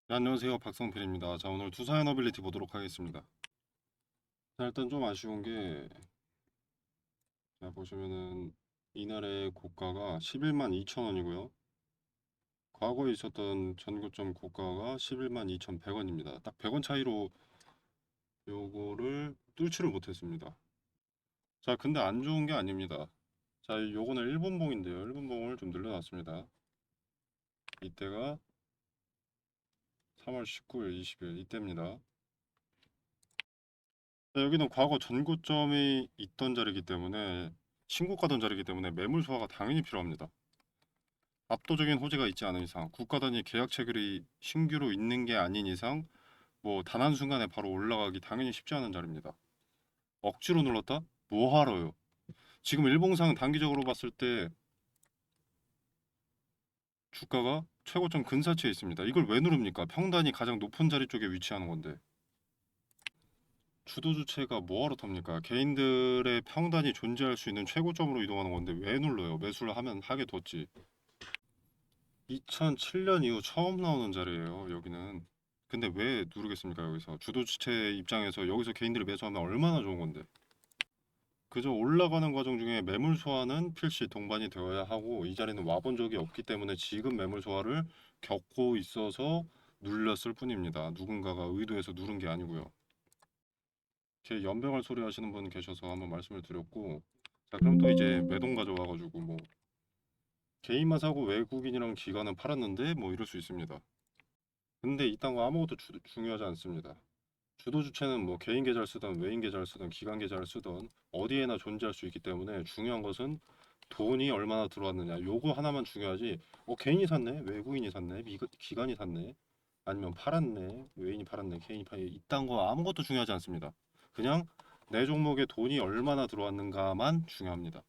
네, 안녕하세요. 박성필입니다. 자, 오늘 두사연 어빌리티 보도록 하겠습니다. 자, 일단 좀 아쉬운 게, 자, 보시면은 이날의 고가가 11만 2천 원이고요. 과거에 있었던 전고점 고가가 11만 2,100원입니다. 딱 100원 차이로 요거를 뚫지를 못했습니다. 자, 근데 안 좋은 게 아닙니다. 자, 요거는 일본봉인데요. 일본봉을 좀 늘려놨습니다. 이때가 3월 19일, 20일 이때입니다. 자, 여기는 과거 전고점이 있던 자리이기 때문에 신고가던 자리이기 때문에 매물 소화가 당연히 필요합니다. 압도적인 호재가 있지 않은 이상 국가 단위 계약 체결이 신규로 있는 게 아닌 이상 뭐 단 한순간에 바로 올라가기 당연히 쉽지 않은 자리입니다. 억지로 눌렀다? 뭐하러요? 지금 일봉상 단기적으로 봤을 때 주가가 최고점 근사치에 있습니다. 이걸 왜 누릅니까? 평단이 가장 높은 자리 쪽에 위치하는 건데 주도 주체가 뭐하러 탑니까? 개인들의 평단이 존재할 수 있는 최고점으로 이동하는 건데 왜 눌러요? 매수를 하면 하게 뒀지. 2007년 이후 처음 나오는 자리예요, 여기는. 근데 왜 누르겠습니까, 여기서? 주도 주체 입장에서 여기서 개인들이 매수하면 얼마나 좋은 건데. 그저 올라가는 과정 중에 매물 소화는 필시 동반이 되어야 하고 이 자리는 와본 적이 없기 때문에 지금 매물 소화를 겪고 있어서 눌렸을 뿐입니다. 누군가가 의도해서 누른 게 아니고요. 제 연병할 소리 하시는 분 계셔서 한번 말씀을 드렸고, 자 그럼 또 이제 매동 가져와가지고 뭐 개인만 사고 외국인이랑 기관은 팔았는데 뭐 이럴 수 있습니다. 근데 이딴 거 아무것도 중요하지 않습니다. 주도 주체는 뭐 개인 계좌를 쓰던 외인 계좌를 쓰던 기관 계좌를 쓰던 어디에나 존재할 수 있기 때문에 중요한 것은 돈이 얼마나 들어왔느냐 요거 하나만 중요하지. 개인이 샀네, 외국인이 샀네, 기관이 샀네, 아니면 팔았네, 외인이 팔았네, 개인이 팔았네, 이딴 거 아무것도 중요하지 않습니다. 그냥 내 종목에 돈이 얼마나 들어왔는가만 중요합니다.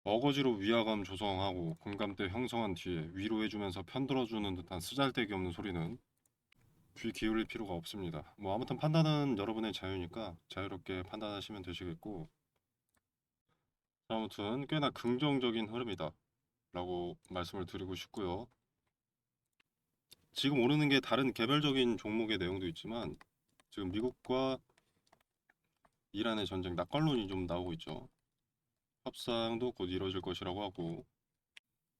어거지로 위화감 조성하고 공감대 형성한 뒤에 위로해주면서 편들어주는 듯한 쓰잘데기 없는 소리는 귀 기울일 필요가 없습니다. 뭐 아무튼 판단은 여러분의 자유니까 자유롭게 판단하시면 되시겠고, 아무튼 꽤나 긍정적인 흐름이다 라고 말씀을 드리고 싶고요. 지금 오르는 게 다른 개별적인 종목의 내용도 있지만 지금 미국과 이란의 전쟁 낙관론이 좀 나오고 있죠. 협상도 곧 이루어질 것이라고 하고,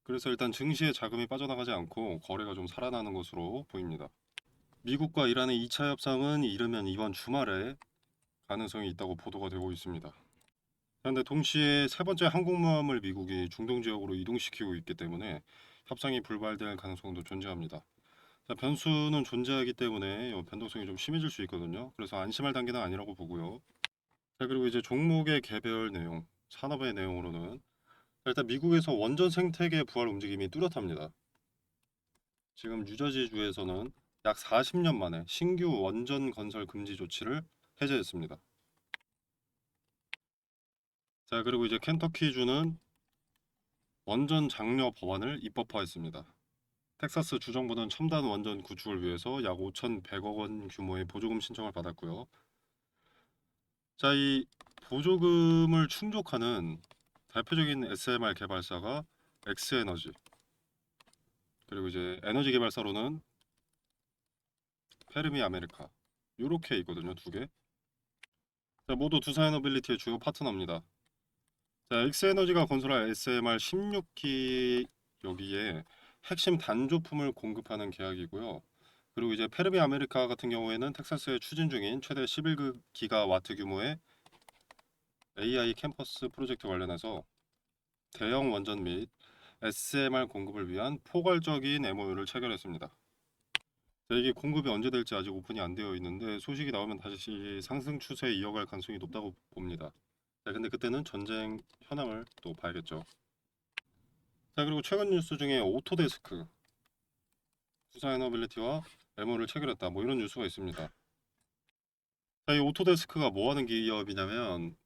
그래서 일단 증시에 자금이 빠져나가지 않고 거래가 좀 살아나는 것으로 보입니다. 미국과 이란의 2차 협상은 이르면 이번 주말에 가능성이 있다고 보도가 되고 있습니다. 그런데 동시에 세 번째 항공모함을 미국이 중동 지역으로 이동시키고 있기 때문에 협상이 불발될 가능성도 존재합니다. 자, 변수는 존재하기 때문에 변동성이 좀 심해질 수 있거든요. 그래서 안심할 단계는 아니라고 보고요. 자, 그리고 이제 종목의 개별 내용, 산업의 내용으로는 일단 미국에서 원전 생태계 부활 움직임이 뚜렷합니다. 지금 뉴저지주에서는 약 40년 만에 신규 원전 건설 금지 조치를 해제했습니다. 자, 그리고 이제 켄터키주는 원전 장려 법안을 입법화했습니다. 텍사스 주정부는 첨단 원전 구축을 위해서 약 5,100억 원 규모의 보조금 신청을 받았고요. 자, 이 보조금을 충족하는 대표적인 SMR 개발사가 엑스에너지, 그리고 이제 에너지 개발사로는 페르미 아메리카, 요렇게 있거든요, 두 개. 자, 모두 두사에너빌리티의 주요 파트너입니다. 자, 엑스에너지가 건설할 SMR 16기 여기에 핵심 단조품을 공급하는 계약이고요. 그리고 이제 페르미 아메리카 같은 경우에는 텍사스에 추진 중인 최대 11기가와트 규모의 AI 캠퍼스 프로젝트 관련해서 대형 원전 및 SMR 공급을 위한 포괄적인 MOU를 체결했습니다. 자, 이게 공급이 언제 될지 아직 오픈이 안 되어 있는데 소식이 나오면 다시 상승 추세 이어갈 가능성이 높다고 봅니다. 자, 근데 그때는 전쟁 현황을 또 봐야겠죠. 자, 그리고 최근 뉴스 중에 오토데스크, 투사에너빌리티와 MOU를 체결했다. 뭐 이런 뉴스가 있습니다. 자, 이 오토데스크가 뭐 하는 기업이냐면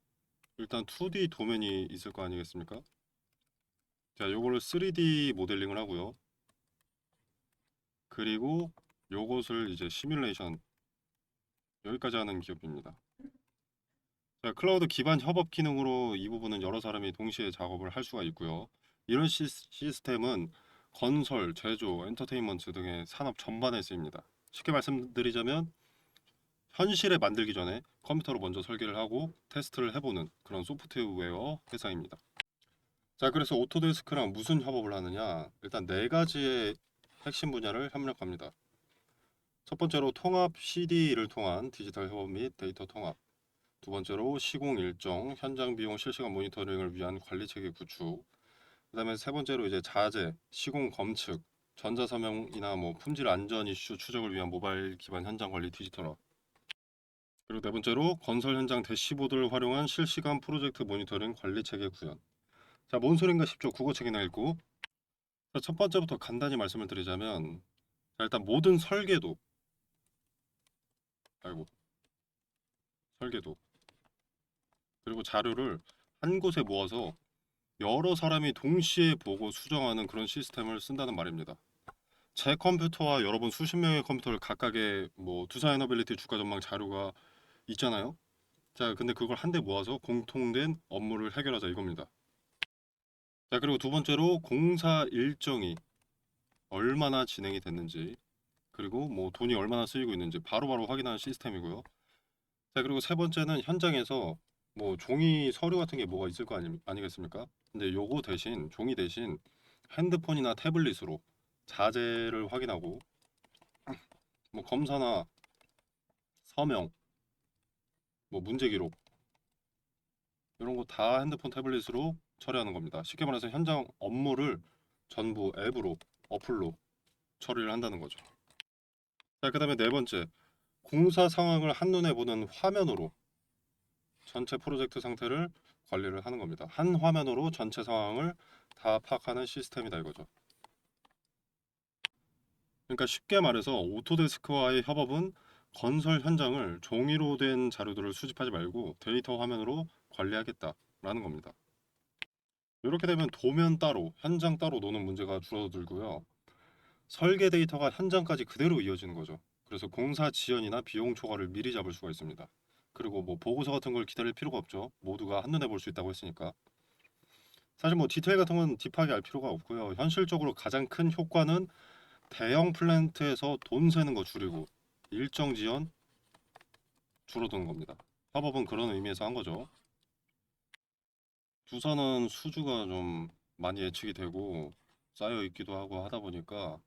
일단 2D 도면이 있을 거 아니겠습니까? 자, 요거를 3D 모델링을 하고요. 그리고 요것을 이제 시뮬레이션 여기까지 하는 기업입니다. 자, 클라우드 기반 협업 기능으로 이 부분은 여러 사람이 동시에 작업을 할 수가 있고요. 이런 시스템은 건설, 제조, 엔터테인먼트 등의 산업 전반에 쓰입니다. 쉽게 말씀드리자면 현실에 만들기 전에 컴퓨터로 먼저 설계를 하고 테스트를 해보는 그런 소프트웨어 회사입니다. 자, 그래서 오토데스크랑 무슨 협업을 하느냐? 일단 네 가지의 핵심 분야를 협력합니다. 첫 번째로 통합 CD를 통한 디지털 협업 및 데이터 통합. 두 번째로 시공 일정, 현장 비용 실시간 모니터링을 위한 관리 체계 구축. 그다음에 세 번째로 이제 자재, 시공 검측, 전자서명이나 뭐 품질 안전 이슈 추적을 위한 모바일 기반 현장 관리 디지털화. 그리고 네 번째로 건설 현장 대시보드를 활용한 실시간 프로젝트 모니터링 관리 체계 구현. 자, 뭔 소린가 싶죠? 국어책이나 읽고. 자, 첫 번째부터 간단히 말씀을 드리자면, 자, 일단 모든 설계도, 아이고, 설계도, 그리고 자료를 한 곳에 모아서 여러 사람이 동시에 보고 수정하는 그런 시스템을 쓴다는 말입니다. 제 컴퓨터와 여러분 수십 명의 컴퓨터를 각각의 뭐 두사이너빌리티 주가 전망 자료가 있잖아요. 자, 근데 그걸 한데 모아서 공통된 업무를 해결하자 이겁니다. 자, 그리고 두 번째로 공사 일정이 얼마나 진행이 됐는지, 그리고 뭐 돈이 얼마나 쓰이고 있는지 바로바로 확인하는 시스템이고요. 자, 그리고 세 번째는 현장에서 뭐 종이 서류 같은 게 뭐가 있을 거 아니겠습니까? 근데 요거 대신 종이 대신 핸드폰이나 태블릿으로 자재를 확인하고 뭐 검사나 서명, 뭐 문제 기록 이런 거 다 핸드폰 태블릿으로 처리하는 겁니다. 쉽게 말해서 현장 업무를 전부 앱으로 어플로 처리를 한다는 거죠. 자, 그다음에 네 번째, 공사 상황을 한눈에 보는 화면으로 전체 프로젝트 상태를 관리를 하는 겁니다. 한 화면으로 전체 상황을 다 파악하는 시스템이다 이거죠. 그러니까 쉽게 말해서 오토데스크와의 협업은 건설 현장을 종이로 된 자료들을 수집하지 말고 데이터 화면으로 관리하겠다라는 겁니다. 이렇게 되면 도면 따로, 현장 따로 노는 문제가 줄어들고요. 설계 데이터가 현장까지 그대로 이어지는 거죠. 그래서 공사 지연이나 비용 초과를 미리 잡을 수가 있습니다. 그리고 뭐 보고서 같은 걸 기다릴 필요가 없죠. 모두가 한눈에 볼 수 있다고 했으니까. 사실 뭐 디테일 같은 건 딥하게 알 필요가 없고요. 현실적으로 가장 큰 효과는 대형 플랜트에서 돈 새는 거 줄이고 일정 지연 줄어드는 겁니다. 협업은 그런 의미에서 한 거죠. 부서는 수주가 좀 많이 예측이 되고 쌓여 있기도 하고 하다 보니까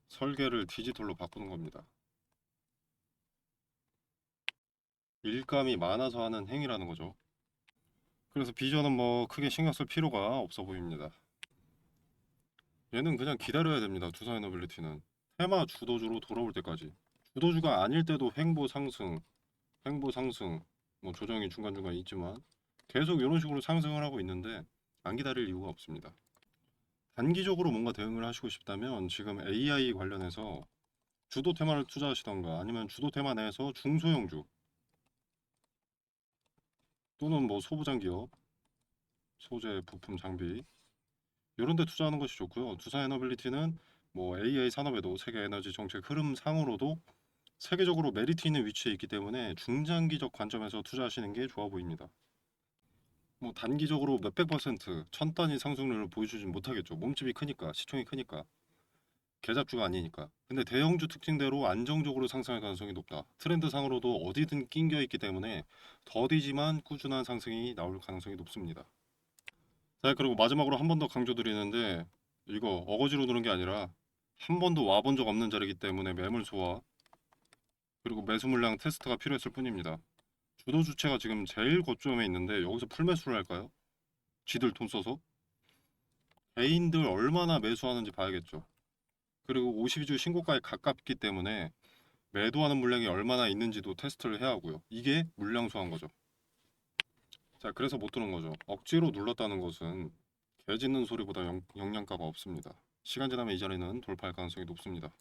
설계를 디지털로 바꾸는 겁니다. 일감이 많아서 하는 행위라는 거죠. 그래서 비전은 뭐 크게 신경 쓸 필요가 없어 보입니다. 얘는 그냥 기다려야 됩니다. 두사이너빌리티는 테마 주도주로 돌아올 때까지. 주도주가 아닐 때도 횡보 상승, 횡보 상승, 뭐 조정이 중간중간 있지만 계속 이런 식으로 상승을 하고 있는데 안 기다릴 이유가 없습니다. 단기적으로 뭔가 대응을 하시고 싶다면 지금 AI 관련해서 주도 테마를 투자하시던가 아니면 주도 테마 내에서 중소형주 또는 뭐 소부장 기업, 소재, 부품, 장비 이런 데 투자하는 것이 좋고요. 두사에너빌리티는 뭐 AI 산업에도 세계 에너지 정책 흐름 상으로도 세계적으로 메리트 있는 위치에 있기 때문에 중장기적 관점에서 투자하시는 게 좋아 보입니다. 뭐 단기적으로 몇백 퍼센트, 천 단위 상승률을 보여주진 못하겠죠. 몸집이 크니까, 시총이 크니까, 계잡주가 아니니까. 근데 대형주 특징대로 안정적으로 상승할 가능성이 높다. 트렌드 상으로도 어디든 낑겨 있기 때문에 더디지만 꾸준한 상승이 나올 가능성이 높습니다. 자, 그리고 마지막으로 한 번 더 강조드리는데 이거 어거지로 두는 게 아니라 한 번도 와본 적 없는 자리이기 때문에 매물 소화 그리고 매수 물량 테스트가 필요했을 뿐입니다. 주도 주체가 지금 제일 고점에 있는데 여기서 풀매수를 할까요? 지들 돈 써서? 개인들 얼마나 매수하는지 봐야겠죠. 그리고 52주 신고가에 가깝기 때문에 매도하는 물량이 얼마나 있는지도 테스트를 해야 하고요. 이게 물량 소화인 거죠. 자, 그래서 못 드는 거죠. 억지로 눌렀다는 것은 개 짖는 소리보다 영양가가 없습니다. 시간 지나면 이 자리는 돌파할 가능성이 높습니다.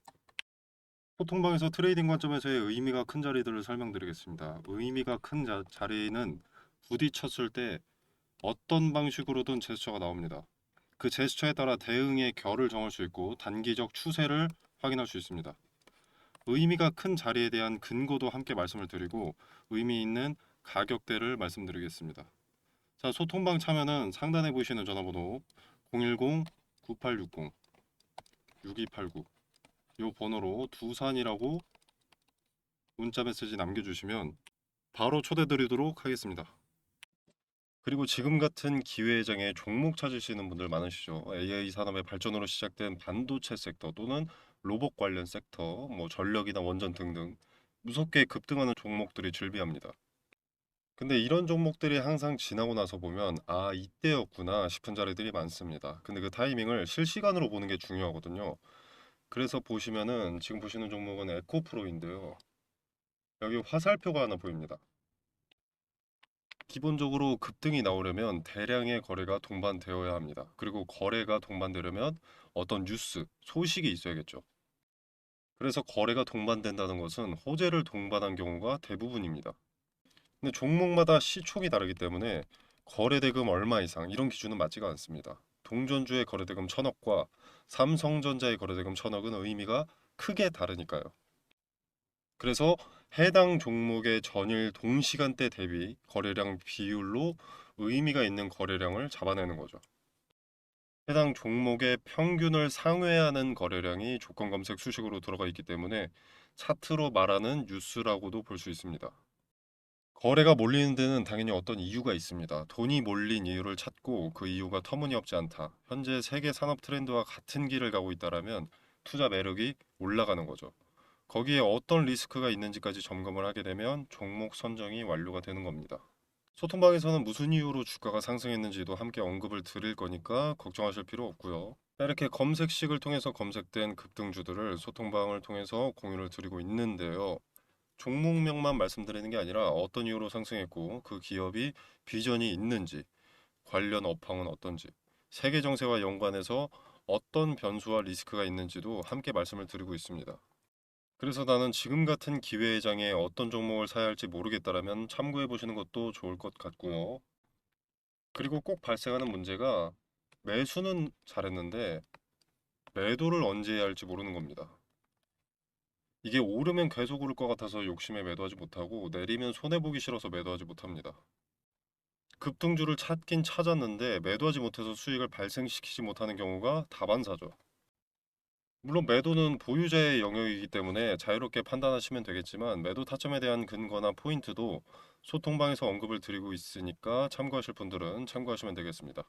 소통방에서 트레이딩 관점에서의 의미가 큰 자리들을 설명드리겠습니다. 의미가 큰 자리는 부딪혔을 때 어떤 방식으로든 제스처가 나옵니다. 그 제스처에 따라 대응의 결을 정할 수 있고 단기적 추세를 확인할 수 있습니다. 의미가 큰 자리에 대한 근거도 함께 말씀을 드리고 의미 있는 가격대를 말씀드리겠습니다. 자, 소통방 참여는 상단에 보이시는 전화번호 9860 6289 이 번호로 두산이라고 문자 메시지 남겨주시면 바로 초대드리도록 하겠습니다. 그리고 지금 같은 기회장에 종목 찾으시는 분들 많으시죠. AI 산업의 발전으로 시작된 반도체 섹터 또는 로봇 관련 섹터, 뭐 전력이나 원전 등등 무섭게 급등하는 종목들이 즐비합니다. 근데 이런 종목들이 항상 지나고 나서 보면 아 이때였구나 싶은 자리들이 많습니다. 근데 그 타이밍을 실시간으로 보는 게 중요하거든요. 그래서 보시면은 지금 보시는 종목은 에코프로인데요. 여기 화살표가 하나 보입니다. 기본적으로 급등이 나오려면 대량의 거래가 동반되어야 합니다. 그리고 거래가 동반되려면 어떤 뉴스, 소식이 있어야겠죠. 그래서 거래가 동반된다는 것은 호재를 동반한 경우가 대부분입니다. 근데 종목마다 시총이 다르기 때문에 거래대금 얼마 이상 이런 기준은 맞지가 않습니다. 동전주의 거래대금 1000억과 삼성전자의 거래대금 1000억은 의미가 크게 다르니까요. 그래서 해당 종목의 전일 동시간대 대비 거래량 비율로 의미가 있는 거래량을 잡아내는 거죠. 해당 종목의 평균을 상회하는 거래량이 조건 검색 수식으로 들어가 있기 때문에 차트로 말하는 뉴스라고도 볼 수 있습니다. 거래가 몰리는 데는 당연히 어떤 이유가 있습니다. 돈이 몰린 이유를 찾고 그 이유가 터무니없지 않다. 현재 세계 산업 트렌드와 같은 길을 가고 있다라면 투자 매력이 올라가는 거죠. 거기에 어떤 리스크가 있는지까지 점검을 하게 되면 종목 선정이 완료가 되는 겁니다. 소통방에서는 무슨 이유로 주가가 상승했는지도 함께 언급을 드릴 거니까 걱정하실 필요 없고요. 이렇게 검색식을 통해서 검색된 급등주들을 소통방을 통해서 공유를 드리고 있는데요. 종목명만 말씀드리는 게 아니라 어떤 이유로 상승했고 그 기업이 비전이 있는지, 관련 업황은 어떤지, 세계 정세와 연관해서 어떤 변수와 리스크가 있는지도 함께 말씀을 드리고 있습니다. 그래서 나는 지금 같은 기회의 장에 어떤 종목을 사야 할지 모르겠다라면 참고해 보시는 것도 좋을 것 같고요. 그리고 꼭 발생하는 문제가 매수는 잘했는데 매도를 언제 해야 할지 모르는 겁니다. 이게 오르면 계속 오를 것 같아서 욕심에 매도하지 못하고 내리면 손해보기 싫어서 매도하지 못합니다. 급등주를 찾긴 찾았는데 매도하지 못해서 수익을 발생시키지 못하는 경우가 다반사죠. 물론 매도는 보유자의 영역이기 때문에 자유롭게 판단하시면 되겠지만 매도 타점에 대한 근거나 포인트도 소통방에서 언급을 드리고 있으니까 참고하실 분들은 참고하시면 되겠습니다.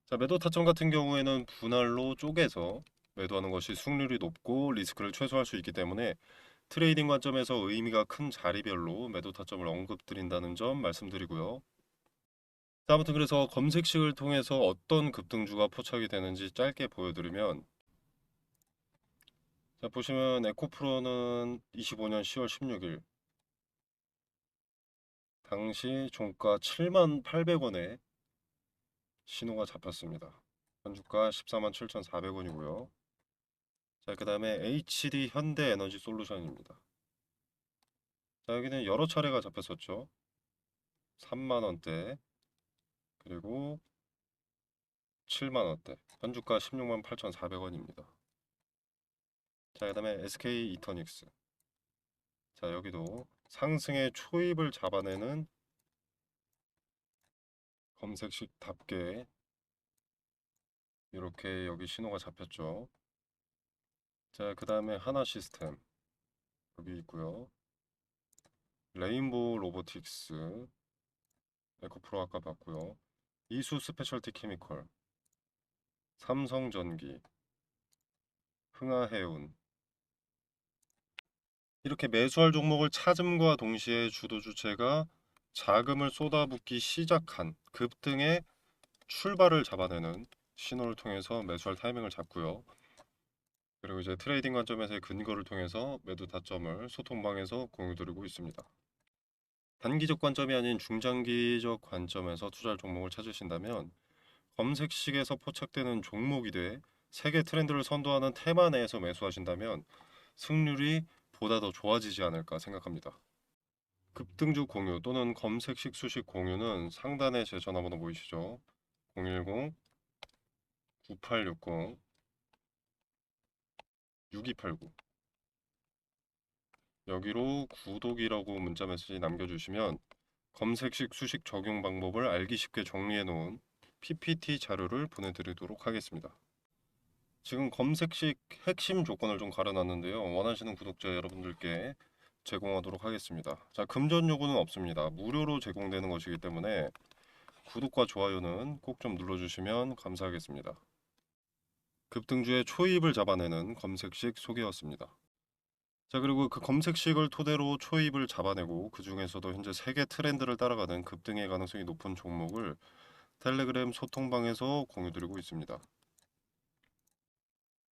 자, 매도 타점 같은 경우에는 분할로 쪼개서 매도하는 것이 수익률이 높고 리스크를 최소화할 수 있기 때문에 트레이딩 관점에서 의미가 큰 자리별로 매도 타점을 언급드린다는 점 말씀드리고요. 자, 아무튼 그래서 검색식을 통해서 어떤 급등주가 포착이 되는지 짧게 보여드리면 자, 보시면 에코프로는 25년 10월 16일 당시 종가 78,800원에 신호가 잡혔습니다. 현주가 147,400원이고요. 자, 그 다음에 HD 현대에너지 솔루션입니다. 자, 여기는 여러 차례가 잡혔었죠. 3만원대 그리고 7만원대 현주가 168,400원입니다. 자, 그 다음에 SK 이터닉스. 자, 여기도 상승의 초입을 잡아내는 검색식답게 이렇게 여기 신호가 잡혔죠. 자, 그 다음에 하나 시스템 여기 있고요. 레인보우 로보틱스 에코프로 아까 봤고요. 이수 스페셜티 케미컬 삼성전기 흥하해운 이렇게 매수할 종목을 찾음과 동시에 주도 주체가 자금을 쏟아붓기 시작한 급등의 출발을 잡아내는 신호를 통해서 매수할 타이밍을 잡고요. 그리고 이제 트레이딩 관점에서의 근거를 통해서 매도 타점을 소통방에서 공유드리고 있습니다. 단기적 관점이 아닌 중장기적 관점에서 투자할 종목을 찾으신다면 검색식에서 포착되는 종목이 돼 세계 트렌드를 선도하는 테마 내에서 매수하신다면 승률이 보다 더 좋아지지 않을까 생각합니다. 급등주 공유 또는 검색식 수식 공유는 상단에 제 전화번호 보이시죠? 010-9860 6289 여기로 구독이라고 문자 메시지 남겨주시면 검색식 수식 적용 방법을 알기 쉽게 정리해 놓은 PPT 자료를 보내드리도록 하겠습니다. 지금 검색식 핵심 조건을 좀 가려놨는데요. 원하시는 구독자 여러분들께 제공하도록 하겠습니다. 자, 금전 요구는 없습니다. 무료로 제공되는 것이기 때문에 구독과 좋아요는 꼭 좀 눌러주시면 감사하겠습니다. 급등주의 초입을 잡아내는 검색식 소개였습니다. 자, 그리고 그 검색식을 토대로 초입을 잡아내고 그 중에서도 현재 세계 트렌드를 따라가는 급등의 가능성이 높은 종목을 텔레그램 소통방에서 공유드리고 있습니다.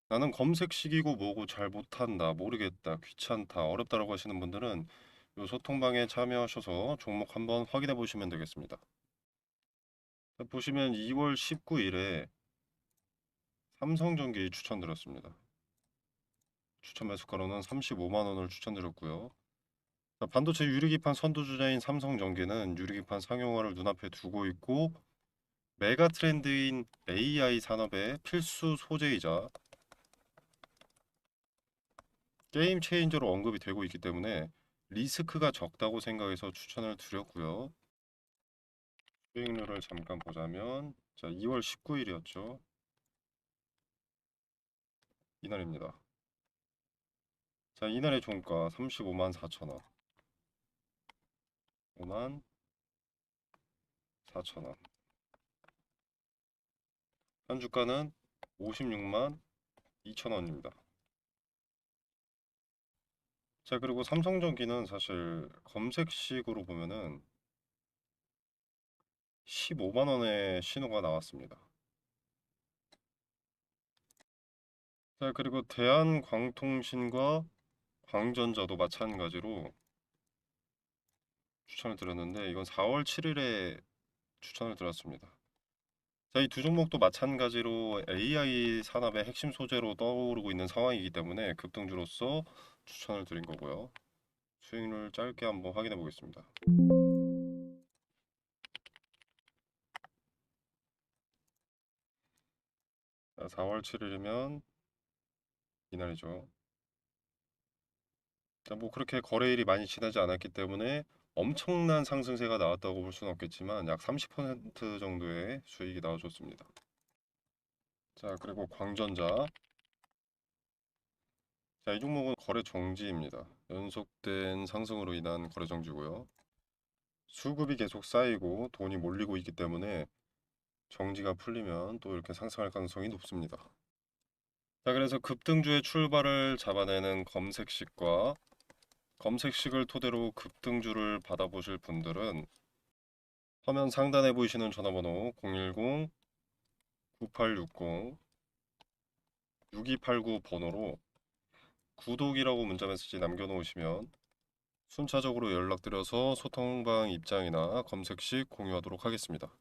나는 검색식이고 뭐고 잘 못한다, 모르겠다, 귀찮다, 어렵다라고 하시는 분들은 이 소통방에 참여하셔서 종목 한번 확인해 보시면 되겠습니다. 자, 보시면 2월 19일에 삼성전기 추천드렸습니다. 추천 매수가로는 35만 원을 추천드렸고요. 자, 반도체 유리기판 선두주자인 삼성전기는 유리기판 상용화를 눈앞에 두고 있고 메가 트렌드인 AI 산업의 필수 소재이자 게임 체인저로 언급이 되고 있기 때문에 리스크가 적다고 생각해서 추천을 드렸고요. 수익률을 잠깐 보자면 자, 2월 19일이었죠. 이날입니다. 자, 이날의 종가 35만 4천 원. 5만 4천 원. 현주가는 56만 2천 원입니다. 자, 그리고 삼성전기는 사실 검색식으로 보면은 15만 원의 신호가 나왔습니다. 자, 그리고 대한광통신과 광전자도 마찬가지로 추천을 드렸는데 이건 4월 7일에 추천을 드렸습니다. 자, 이 두 종목도 마찬가지로 AI 산업의 핵심 소재로 떠오르고 있는 상황이기 때문에 급등주로서 추천을 드린 거고요. 수익률 짧게 한번 확인해 보겠습니다. 자, 4월 7일이면 이날이죠. 자, 뭐 그렇게 거래일이 많이 지나지 않았기 때문에 엄청난 상승세가 나왔다고 볼 수는 없겠지만 약 30% 정도의 수익이 나와줬습니다. 자, 그리고 광전자. 자, 이 종목은 거래 정지입니다. 연속된 상승으로 인한 거래 정지고요. 수급이 계속 쌓이고 돈이 몰리고 있기 때문에 정지가 풀리면 또 이렇게 상승할 가능성이 높습니다. 자, 그래서 급등주의 출발을 잡아내는 검색식과 검색식을 토대로 급등주를 받아보실 분들은 화면 상단에 보이시는 전화번호 010-9860-6289 번호로 구독이라고 문자 메시지 남겨놓으시면 순차적으로 연락드려서 소통방 입장이나 검색식 공유하도록 하겠습니다.